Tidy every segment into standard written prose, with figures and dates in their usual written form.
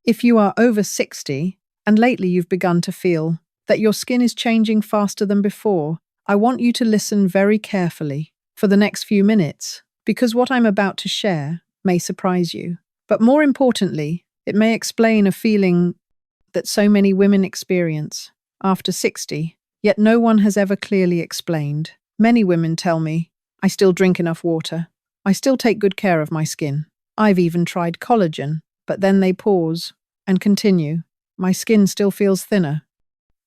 If you are over 60 and lately you've begun to feel that your skin is changing faster than before, I want you to listen very carefully for the next few minutes, because what I'm about to share may surprise you. But more importantly, it may explain a feeling that so many women experience after 60, yet no one has ever clearly explained. Many women tell me, I still drink enough water. I still take good care of my skin. I've even tried collagen, but then they pause and continue. My skin still feels thinner.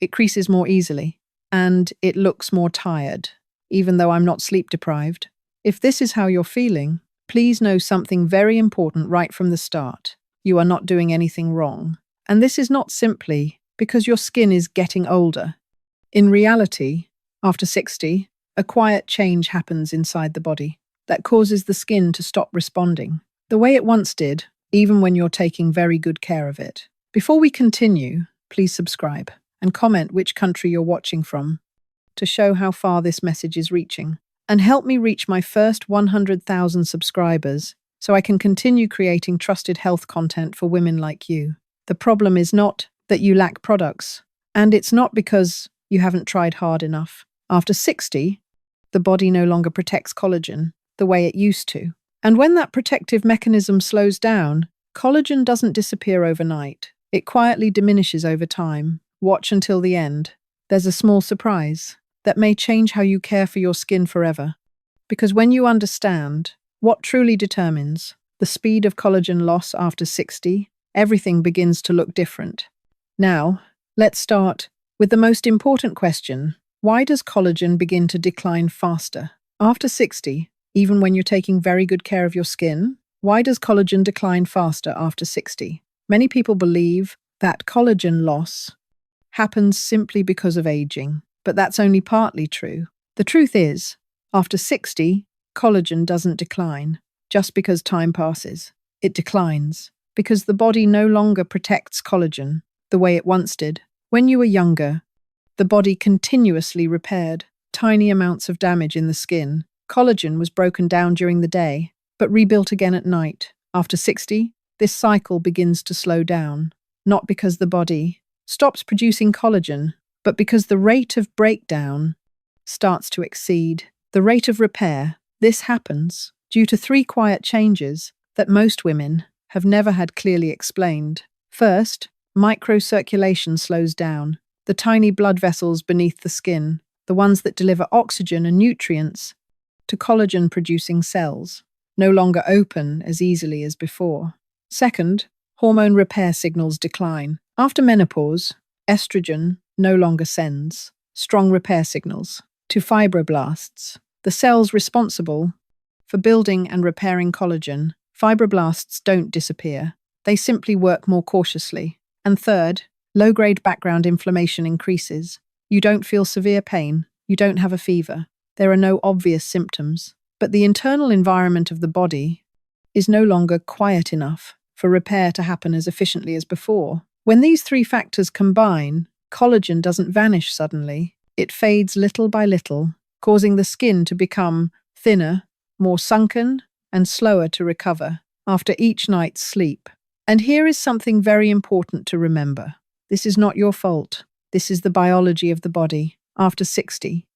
It creases more easily, and it looks more tired, even though I'm not sleep deprived. If this is how you're feeling, please know something very important right from the start. You are not doing anything wrong. And this is not simply because your skin is getting older. In reality, after 60, a quiet change happens inside the body that causes the skin to stop responding the way it once did, even when you're taking very good care of it. Before we continue, please subscribe and comment which country you're watching from to show how far this message is reaching. And help me reach my first 100,000 subscribers so I can continue creating trusted health content for women like you. The problem is not that you lack products, and it's not because you haven't tried hard enough. After 60, the body no longer protects collagen the way it used to. And when that protective mechanism slows down, collagen doesn't disappear overnight. It quietly diminishes over time. Watch until the end. There's a small surprise that may change how you care for your skin forever. Because when you understand what truly determines the speed of collagen loss after 60, everything begins to look different. Now, let's start with the most important question. Why does collagen begin to decline faster after 60, even when you're taking very good care of your skin? Why does collagen decline faster after 60? Many people believe that collagen loss happens simply because of aging, but that's only partly true. The truth is, after 60, collagen doesn't decline just because time passes. It declines because the body no longer protects collagen the way it once did. When you were younger, the body continuously repaired tiny amounts of damage in the skin. Collagen was broken down during the day, but rebuilt again at night. After 60, this cycle begins to slow down, not because the body stops producing collagen, but because the rate of breakdown starts to exceed the rate of repair. This happens due to three quiet changes that most women have never had clearly explained. First, microcirculation slows down. The tiny blood vessels beneath the skin, the ones that deliver oxygen and nutrients to collagen-producing cells, no longer open as easily as before. Second, hormone repair signals decline. After menopause, estrogen no longer sends strong repair signals to fibroblasts, the cells responsible for building and repairing collagen. Fibroblasts don't disappear. They simply work more cautiously. And third, low-grade background inflammation increases. You don't feel severe pain. You don't have a fever. There are no obvious symptoms. But the internal environment of the body is no longer quiet enough for repair to happen as efficiently as before. When these three factors combine, collagen doesn't vanish suddenly. It fades little by little, causing the skin to become thinner, more sunken, and slower to recover after each night's sleep. And here is something very important to remember. This is not your fault. This is the biology of the body. After 60,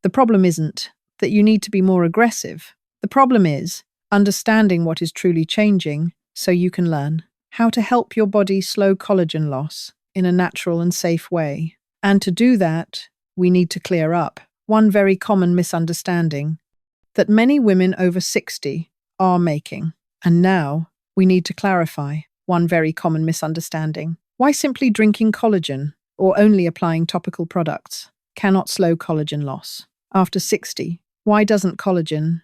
the problem isn't that you need to be more aggressive. The problem is understanding what is truly changing so you can learn how to help your body slow collagen loss in a natural and safe way. And to do that, we need to clear up one very common misunderstanding that many women over 60 are making. And now we need to clarify one very common misunderstanding. Why simply drinking collagen or only applying topical products cannot slow collagen loss after 60? Why doesn't collagen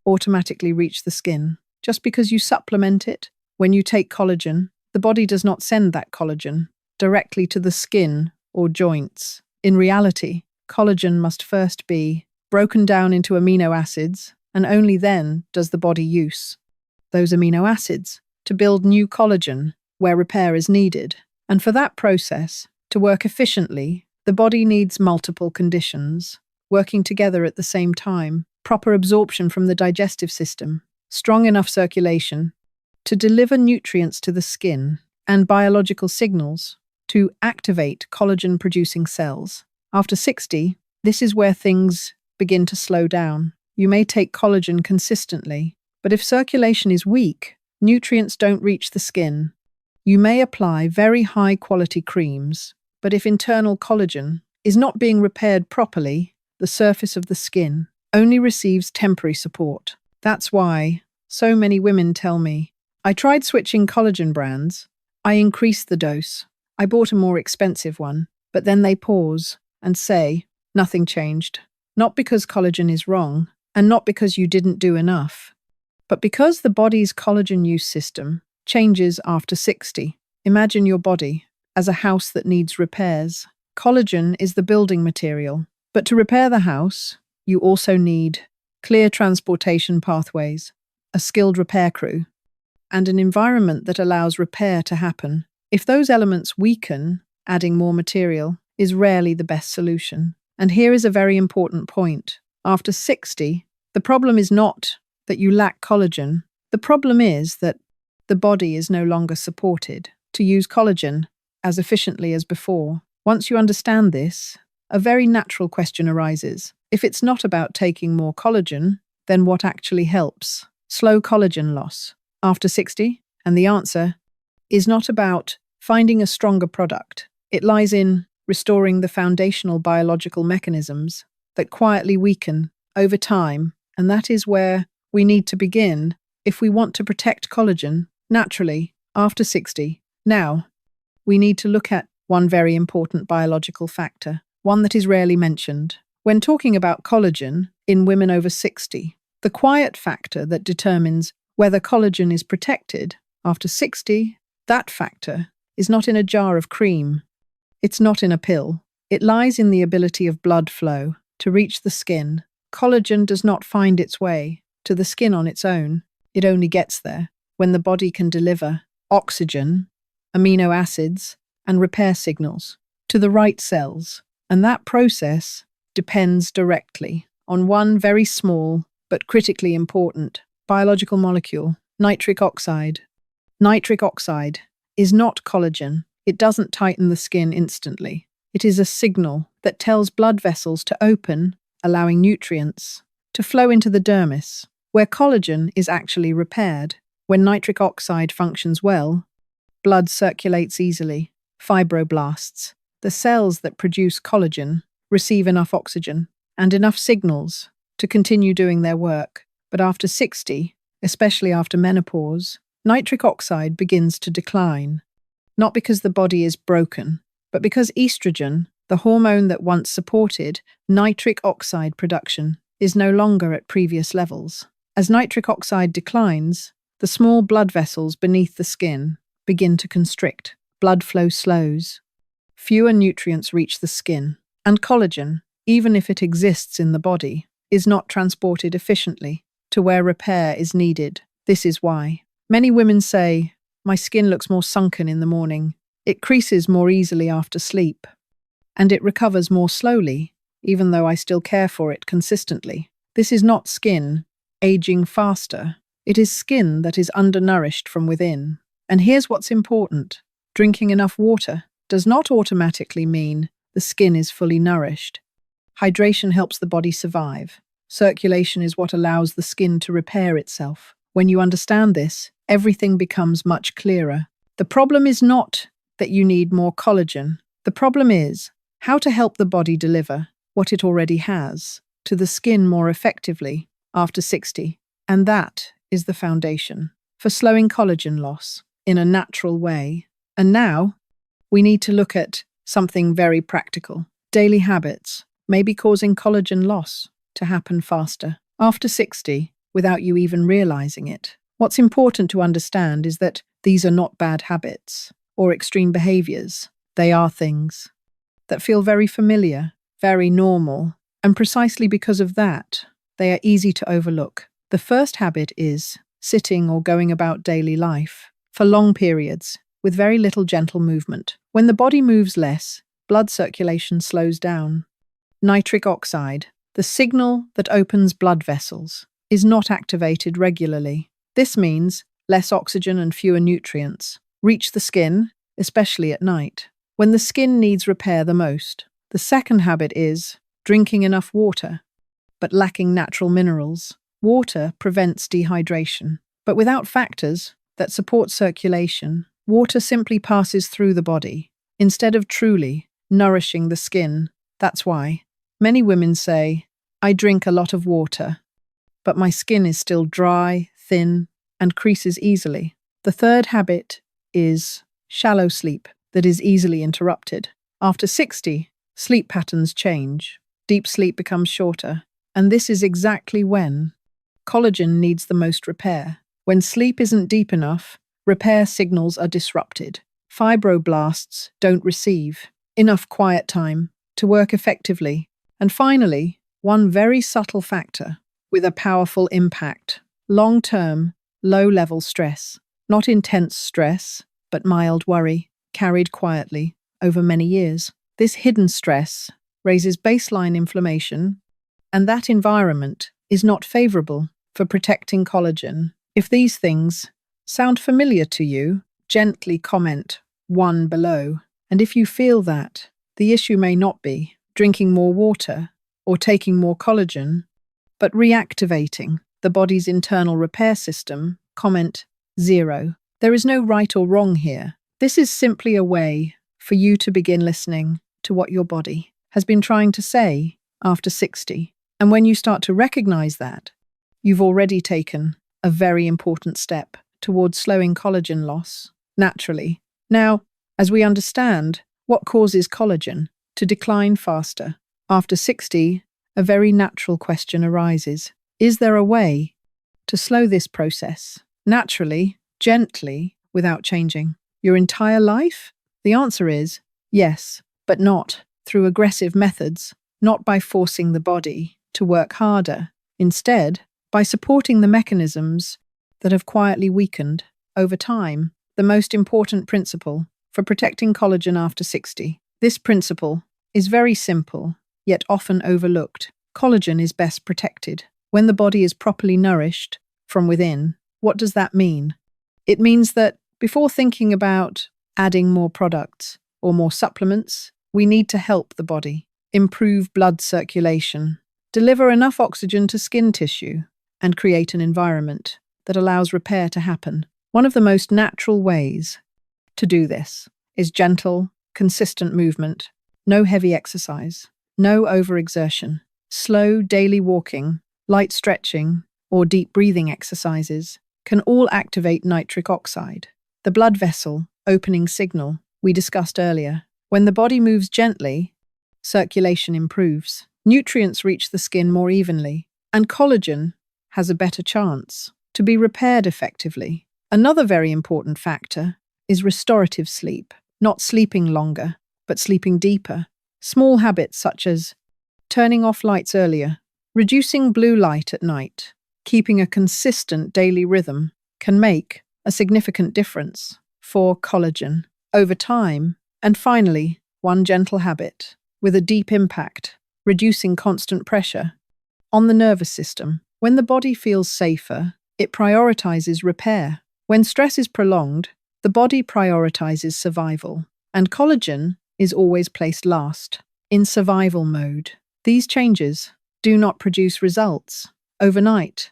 automatically reach the skin? Just because you supplement it, when you take collagen, the body does not send that collagen directly to the skin or joints. In reality, collagen must first be broken down into amino acids, and only then does the body use those amino acids to build new collagen where repair is needed. And for that process to work efficiently, the body needs multiple conditions working together at the same time: proper absorption from the digestive system, strong enough circulation to deliver nutrients to the skin, and biological signals to activate collagen-producing cells. After 60, this is where things begin to slow down. You may take collagen consistently, but if circulation is weak, nutrients don't reach the skin. You may apply very high-quality creams, but if internal collagen is not being repaired properly, the surface of the skin only receives temporary support. That's why so many women tell me, I tried switching collagen brands, I increased the dose, I bought a more expensive one, but then they pause and say, nothing changed. Not because collagen is wrong, and not because you didn't do enough, but because the body's collagen use system changes after 60. Imagine your body as a house that needs repairs. Collagen is the building material, but to repair the house, you also need clear transportation pathways, a skilled repair crew, and an environment that allows repair to happen. If those elements weaken, adding more material is rarely the best solution. And here is a very important point. After 60, the problem is not that you lack collagen. The problem is that the body is no longer supported to use collagen as efficiently as before. Once you understand this, a very natural question arises. If it's not about taking more collagen, then what actually helps? Slow collagen loss after 60? And the answer is not about finding a stronger product. It lies in restoring the foundational biological mechanisms that quietly weaken over time, and that is where we need to begin if we want to protect collagen naturally after 60. Now, we need to look at one very important biological factor, one that is rarely mentioned. When talking about collagen in women over 60, the quiet factor that determines whether collagen is protected after 60, that factor is not in a jar of cream. It's not in a pill. It lies in the ability of blood flow to reach the skin. Collagen does not find its way to the skin on its own. It only gets there when the body can deliver oxygen, amino acids, and repair signals to the right cells. And that process depends directly on one very small but critically important biological molecule, nitric oxide. Nitric oxide is not collagen. It doesn't tighten the skin instantly. It is a signal that tells blood vessels to open, allowing nutrients to flow into the dermis, where collagen is actually repaired. When nitric oxide functions well, blood circulates easily. Fibroblasts, the cells that produce collagen, receive enough oxygen and enough signals to continue doing their work. But after 60, especially after menopause, nitric oxide begins to decline. Not because the body is broken, but because estrogen, the hormone that once supported nitric oxide production, is no longer at previous levels. As nitric oxide declines, the small blood vessels beneath the skin begin to constrict. Blood flow slows. Fewer nutrients reach the skin, and collagen, even if it exists in the body, is not transported efficiently to where repair is needed. This is why many women say, my skin looks more sunken in the morning, it creases more easily after sleep, and it recovers more slowly, even though I still care for it consistently. This is not skin aging faster. It is skin that is undernourished from within. And here's what's important. Drinking enough water does not automatically mean the skin is fully nourished. Hydration helps the body survive. Circulation is what allows the skin to repair itself. When you understand this, everything becomes much clearer. The problem is not that you need more collagen. The problem is how to help the body deliver what it already has to the skin more effectively after 60. And that is the foundation for slowing collagen loss in a natural way. And now, we need to look at something very practical. Daily habits may be causing collagen loss to happen faster after 60 without you even realizing it. What's important to understand is that these are not bad habits or extreme behaviors. They are things that feel very familiar, very normal, and precisely because of that, they are easy to overlook. The first habit is sitting or going about daily life for long periods with very little gentle movement. When the body moves less, blood circulation slows down. Nitric oxide, the signal that opens blood vessels, is not activated regularly. This means less oxygen and fewer nutrients reach the skin, especially at night, when the skin needs repair the most. The second habit is drinking enough water, but lacking natural minerals. Water prevents dehydration, but without factors that support circulation, water simply passes through the body, instead of truly nourishing the skin. That's why many women say, "I drink a lot of water, but my skin is still dry, thin, and creases easily." The third habit is shallow sleep that is easily interrupted. After 60, sleep patterns change. Deep sleep becomes shorter, and this is exactly when collagen needs the most repair. When sleep isn't deep enough, repair signals are disrupted. Fibroblasts don't receive enough quiet time to work effectively. And finally, one very subtle factor with a powerful impact: long-term, low-level stress. Not intense stress, but mild worry, carried quietly over many years. This hidden stress raises baseline inflammation, and that environment is not favorable for protecting collagen. If these things sound familiar to you, gently comment 1 below. And if you feel that the issue may not be drinking more water or taking more collagen, but reactivating the body's internal repair system, comment 0. There is no right or wrong here. This is simply a way for you to begin listening to what your body has been trying to say after 60. And when you start to recognize that, you've already taken a very important step towards slowing collagen loss naturally. Now, as we understand what causes collagen to decline faster after 60, a very natural question arises. Is there a way to slow this process naturally, gently, without changing your entire life? The answer is yes, but not through aggressive methods, not by forcing the body to work harder. Instead, by supporting the mechanisms that have quietly weakened over time. The most important principle for protecting collagen after 60. This principle is very simple, yet often overlooked. Collagen is best protected when the body is properly nourished from within. What does that mean? It means that before thinking about adding more products or more supplements, we need to help the body improve blood circulation, deliver enough oxygen to skin tissue, and create an environment that allows repair to happen. One of the most natural ways to do this is gentle, consistent movement, no heavy exercise, no overexertion, slow daily walking, light stretching, or deep breathing exercises can all activate nitric oxide, the blood vessel opening signal we discussed earlier. When the body moves gently, circulation improves, nutrients reach the skin more evenly, and collagen has a better chance to be repaired effectively. Another very important factor is restorative sleep, not sleeping longer, but sleeping deeper. Small habits such as turning off lights earlier, reducing blue light at night, keeping a consistent daily rhythm can make a significant difference for collagen over time. And finally, one gentle habit with a deep impact, reducing constant pressure on the nervous system. When the body feels safer, it prioritizes repair. When stress is prolonged, the body prioritizes survival, and collagen is always placed last, in survival mode. These changes do not produce results overnight,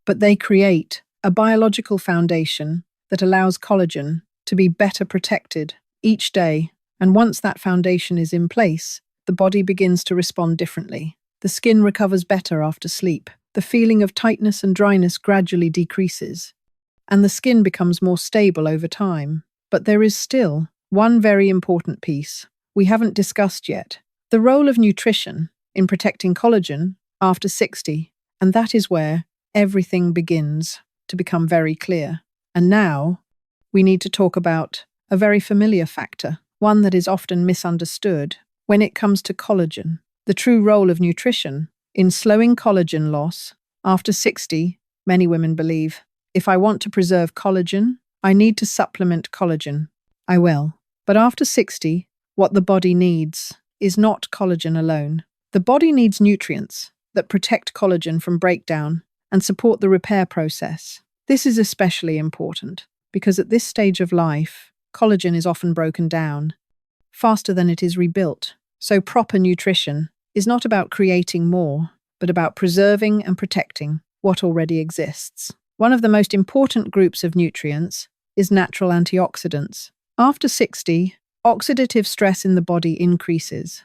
but they create a biological foundation that allows collagen to be better protected each day. And once that foundation is in place, the body begins to respond differently. The skin recovers better after sleep. The feeling of tightness and dryness gradually decreases, and the skin becomes more stable over time. But there is still one very important piece we haven't discussed yet: the role of nutrition in protecting collagen after 60, and that is where everything begins to become very clear. And now, we need to talk about a very familiar factor, one that is often misunderstood when it comes to collagen: the true role of nutrition in slowing collagen loss after 60. Many women believe, if I want to preserve collagen, I need to supplement collagen. I will. But after 60, what the body needs is not collagen alone. The body needs nutrients that protect collagen from breakdown and support the repair process. This is especially important because at this stage of life, collagen is often broken down faster than it is rebuilt. So proper nutrition is not about creating more, but about preserving and protecting what already exists. One of the most important groups of nutrients is natural antioxidants. After 60, oxidative stress in the body increases.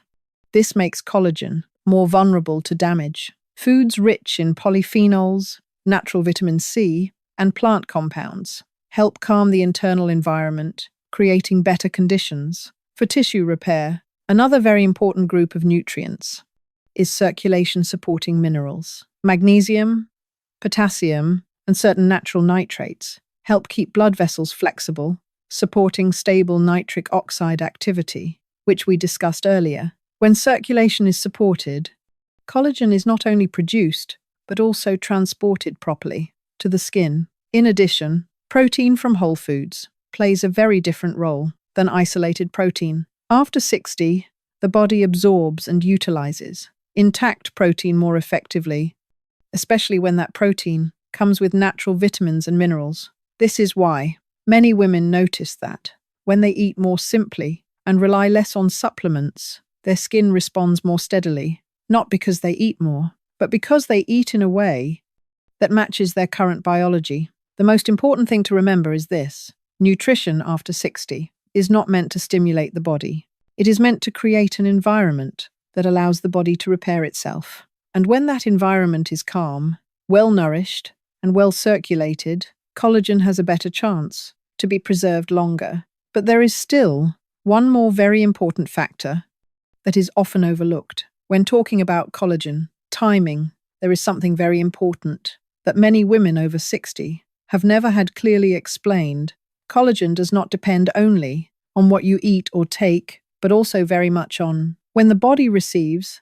This makes collagen more vulnerable to damage. Foods rich in polyphenols, natural vitamin C, and plant compounds help calm the internal environment, creating better conditions for tissue repair. Another very important group of nutrients is circulation-supporting minerals. Magnesium, potassium, and certain natural nitrates help keep blood vessels flexible, supporting stable nitric oxide activity, which we discussed earlier. When circulation is supported, collagen is not only produced, but also transported properly to the skin. In addition, protein from whole foods plays a very different role than isolated protein. After 60, the body absorbs and utilizes intact protein more effectively, especially when that protein comes with natural vitamins and minerals. This is why many women notice that when they eat more simply and rely less on supplements, their skin responds more steadily, not because they eat more, but because they eat in a way that matches their current biology. The most important thing to remember is this: nutrition after 60 is not meant to stimulate the body. It is meant to create an environment that allows the body to repair itself. And when that environment is calm, well-nourished, and well-circulated, collagen has a better chance to be preserved longer. But there is still one more very important factor that is often overlooked. When talking about collagen, timing, there is something very important that many women over 60 have never had clearly explained. Collagen does not depend only on what you eat or take, but also very much on when the body receives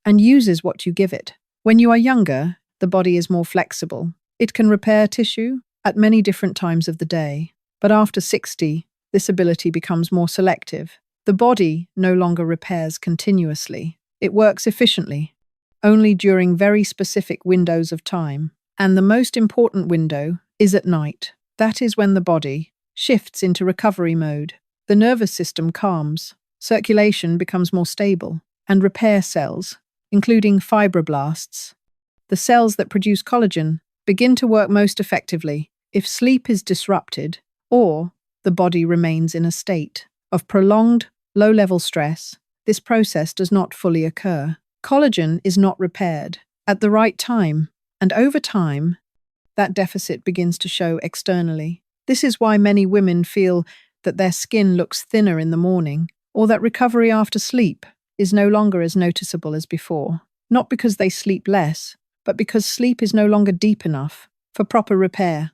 and uses what you give it. When you are younger, the body is more flexible. It can repair tissue at many different times of the day. But after 60, this ability becomes more selective. The body no longer repairs continuously. It works efficiently, only during very specific windows of time. And the most important window is at night. That is when the body shifts into recovery mode. The nervous system calms, circulation becomes more stable, and repair cells, including fibroblasts, the cells that produce collagen, begin to work most effectively. If sleep is disrupted, or the body remains in a state of prolonged, low-level stress, this process does not fully occur. Collagen is not repaired at the right time, and over time, that deficit begins to show externally. This is why many women feel that their skin looks thinner in the morning, or that recovery after sleep is no longer as noticeable as before. Not because they sleep less, but because sleep is no longer deep enough for proper repair.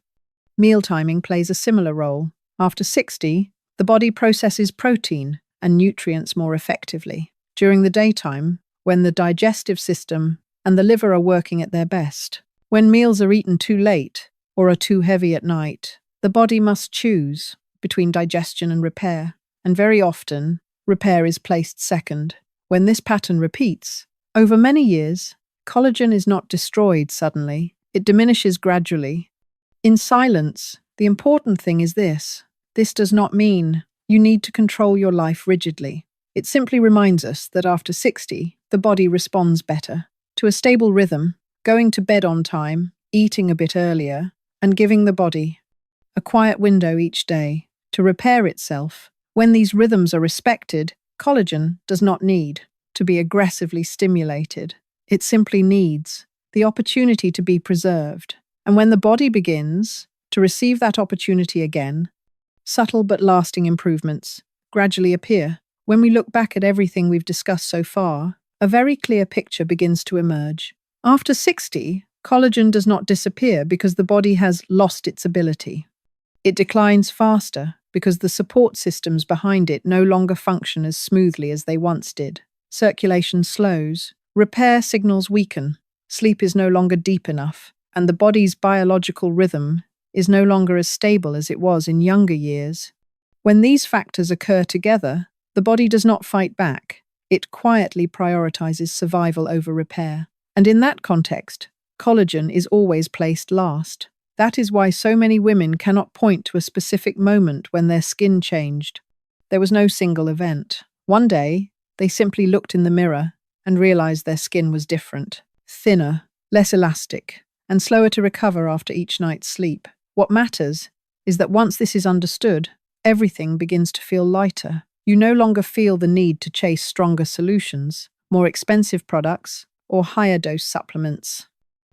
Meal timing plays a similar role. After 60, the body processes protein and nutrients more effectively. During the daytime, when the digestive system and the liver are working at their best. When meals are eaten too late or are too heavy at night, the body must choose between digestion and repair, and very often, repair is placed second. When this pattern repeats, over many years, collagen is not destroyed suddenly, it diminishes gradually. In silence, the important thing is this. This does not mean you need to control your life rigidly. It simply reminds us that after 60, the body responds better to a stable rhythm, going to bed on time, eating a bit earlier, and giving the body a quiet window each day to repair itself. When these rhythms are respected, collagen does not need to be aggressively stimulated. It simply needs the opportunity to be preserved. And when the body begins to receive that opportunity again, subtle but lasting improvements gradually appear. When we look back at everything we've discussed so far, a very clear picture begins to emerge. After 60, collagen does not disappear because the body has lost its ability. It declines faster because the support systems behind it no longer function as smoothly as they once did. Circulation slows, repair signals weaken, sleep is no longer deep enough, and the body's biological rhythm is no longer as stable as it was in younger years. When these factors occur together, the body does not fight back. It quietly prioritizes survival over repair. And in that context, collagen is always placed last. That is why so many women cannot point to a specific moment when their skin changed. There was no single event. One day, they simply looked in the mirror and realized their skin was different, thinner, less elastic, and slower to recover after each night's sleep. What matters is that once this is understood, everything begins to feel lighter. You no longer feel the need to chase stronger solutions, more expensive products, or higher dose supplements.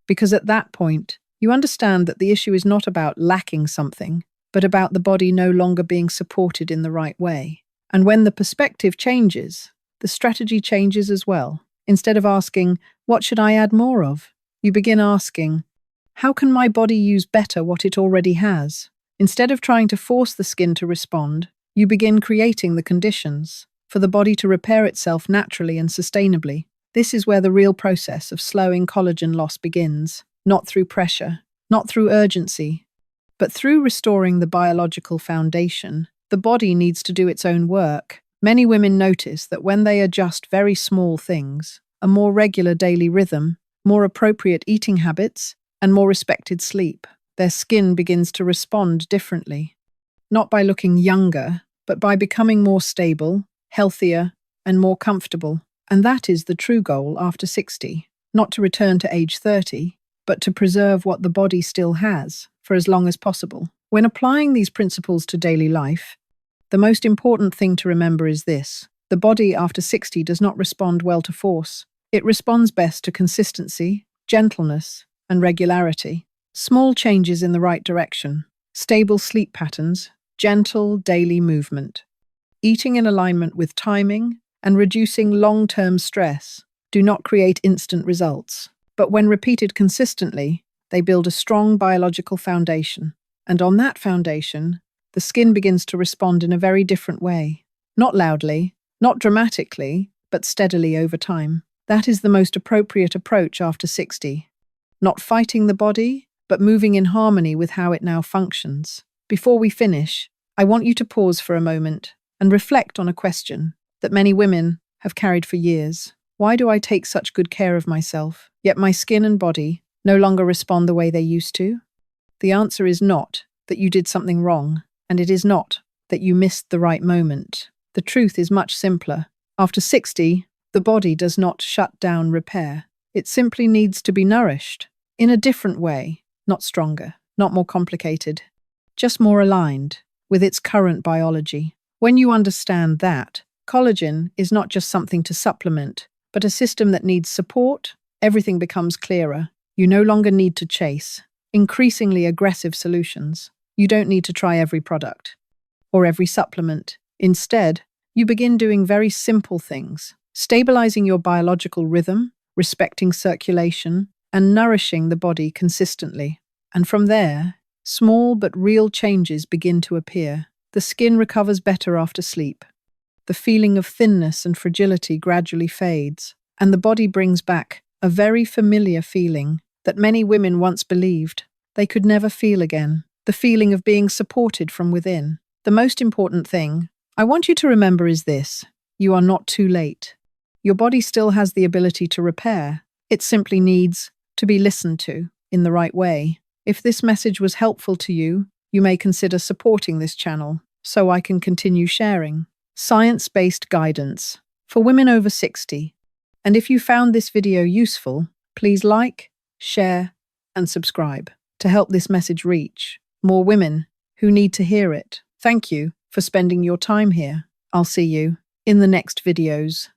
Because at that point, you understand that the issue is not about lacking something, but about the body no longer being supported in the right way. And when the perspective changes, the strategy changes as well. Instead of asking, "What should I add more of?" you begin asking, "How can my body use better what it already has?" Instead of trying to force the skin to respond, you begin creating the conditions for the body to repair itself naturally and sustainably. This is where the real process of slowing collagen loss begins, not through pressure, not through urgency, but through restoring the biological foundation. The body needs to do its own work. Many women notice that when they adjust very small things, a more regular daily rhythm, more appropriate eating habits, and more respected sleep, their skin begins to respond differently. Not by looking younger, but by becoming more stable, healthier, and more comfortable. And that is the true goal after 60. Not to return to age 30, but to preserve what the body still has for as long as possible. When applying these principles to daily life, the most important thing to remember is this: the body after 60 does not respond well to force. It responds best to consistency, gentleness, and regularity. Small changes in the right direction, stable sleep patterns, gentle daily movement, eating in alignment with timing, and reducing long-term stress do not create instant results. But when repeated consistently, they build a strong biological foundation. And on that foundation, the skin begins to respond in a very different way. Not loudly, not dramatically, but steadily over time. That is the most appropriate approach after 60. Not fighting the body, but moving in harmony with how it now functions. Before we finish, I want you to pause for a moment and reflect on a question that many women have carried for years. Why do I take such good care of myself, yet my skin and body no longer respond the way they used to? The answer is not that you did something wrong, and it is not that you missed the right moment. The truth is much simpler. After 60, the body does not shut down repair. It simply needs to be nourished in a different way, not stronger, not more complicated, just more aligned with its current biology. When you understand that, collagen is not just something to supplement, but a system that needs support, everything becomes clearer. You no longer need to chase increasingly aggressive solutions. You don't need to try every product or every supplement. Instead, you begin doing very simple things, stabilizing your biological rhythm, respecting circulation, and nourishing the body consistently. And from there, small but real changes begin to appear. The skin recovers better after sleep. The feeling of thinness and fragility gradually fades, and the body brings back a very familiar feeling that many women once believed they could never feel again, the feeling of being supported from within. The most important thing I want you to remember is this: you are not too late. Your body still has the ability to repair. It simply needs to be listened to in the right way. If this message was helpful to you, you may consider supporting this channel so I can continue sharing science-based guidance for women over 60. And if you found this video useful, please like, share, and subscribe to help this message reach more women who need to hear it. Thank you for spending your time here. I'll see you in the next videos.